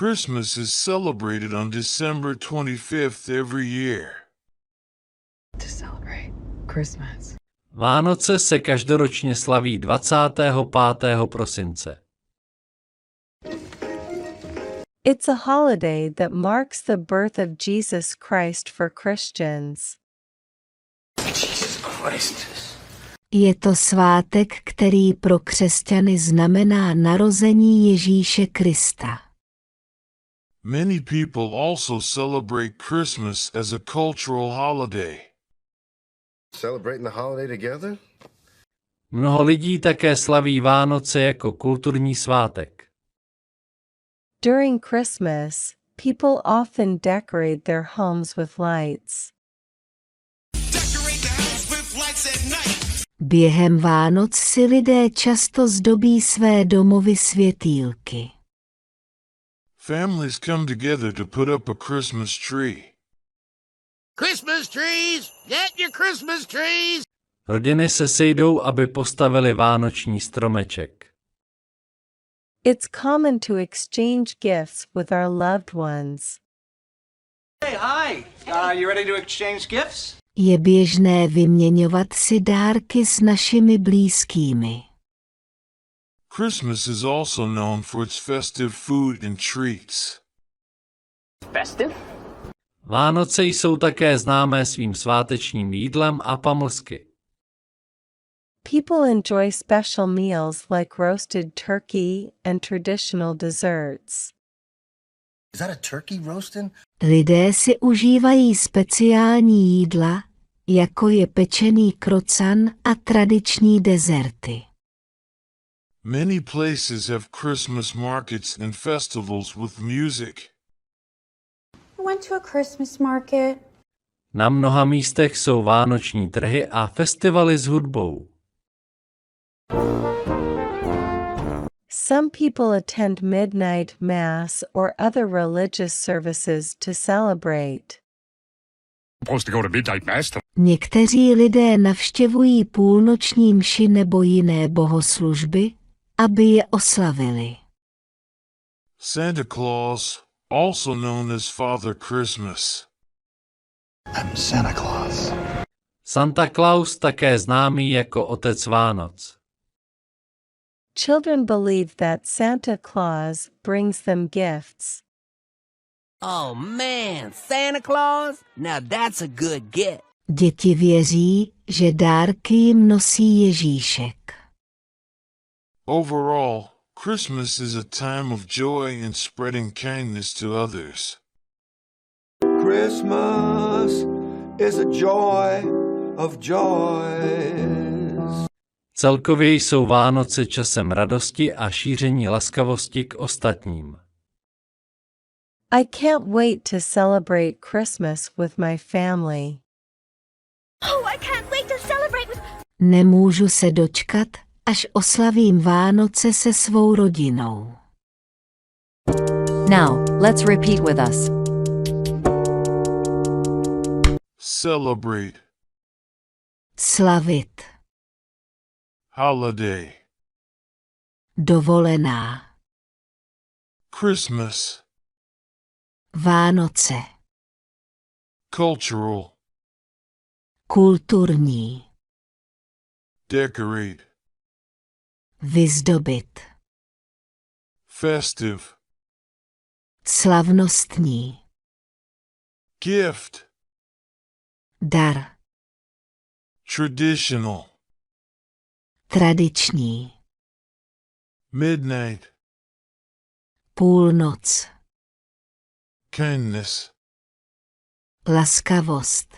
Christmas is celebrated on December 25th every year. To celebrate Christmas. Vánoce se každoročně slaví 25. prosince. It's a holiday that marks the birth of Jesus Christ for Christians. Jesus Christ. Je to svátek, který pro křesťany znamená narození Ježíše Krista. Many people also celebrate Christmas as a cultural holiday. Celebrating the holiday together? Mnoho lidí také slaví Vánoce jako kulturní svátek. During Christmas, people often decorate their homes with lights. Během Vánoc si lidé často zdobí své domovy světýlky. Families come together to put up a Christmas tree. Christmas trees! Get your Christmas trees! Rodiny se sejdou, aby postavili vánoční stromeček. It's common to exchange gifts with our loved ones. Hey, hi! You ready to exchange gifts? Je běžné vyměňovat si dárky s našimi blízkými. Christmas is also known for its festive food and treats. Festive? Vánoce jsou také známé svým svátečním jídlem a pamlsky. People enjoy special meals like roasted turkey and traditional desserts. Is that a turkey roasting? Lidé si užívají speciální jídla, jako je pečený krocan a tradiční dezerty. Many places have Christmas markets and festivals with music. I went to a Christmas market. Na mnoha místech jsou vánoční trhy a festivaly s hudbou. Some people attend midnight mass or other religious services to celebrate. Supposed to go to midnight mass. Někteří lidé navštěvují půlnoční mši nebo jiné bohoslužby, aby je oslavili. Santa Claus, also known as Father Christmas. I'm Santa Claus. Santa Claus, také známý jako Otec Vánoc. Children believe that Santa Claus brings them gifts. Oh man, Santa Claus? Now that's a good get. Děti věří, že dárky jim nosí Ježíšek. Overall, Christmas is a time of joy and spreading kindness to others. Christmas is a joy of joys. Celkově jsou Vánoce časem radosti a šíření laskavosti k ostatním. I can't wait to celebrate Christmas with my family. Oh, I can't wait to celebrate with... Nemůžu se dočkat, až oslavím Vánoce se svou rodinou. Now, let's repeat with us. Celebrate. Slavit. Holiday. Dovolená. Christmas. Vánoce. Cultural. Kulturní. Decorate. Vyzdobit. Festive. Slavnostní. Gift. Dar. Traditional. Tradiční. Midnight. Půlnoc. Kindness. Laskavost.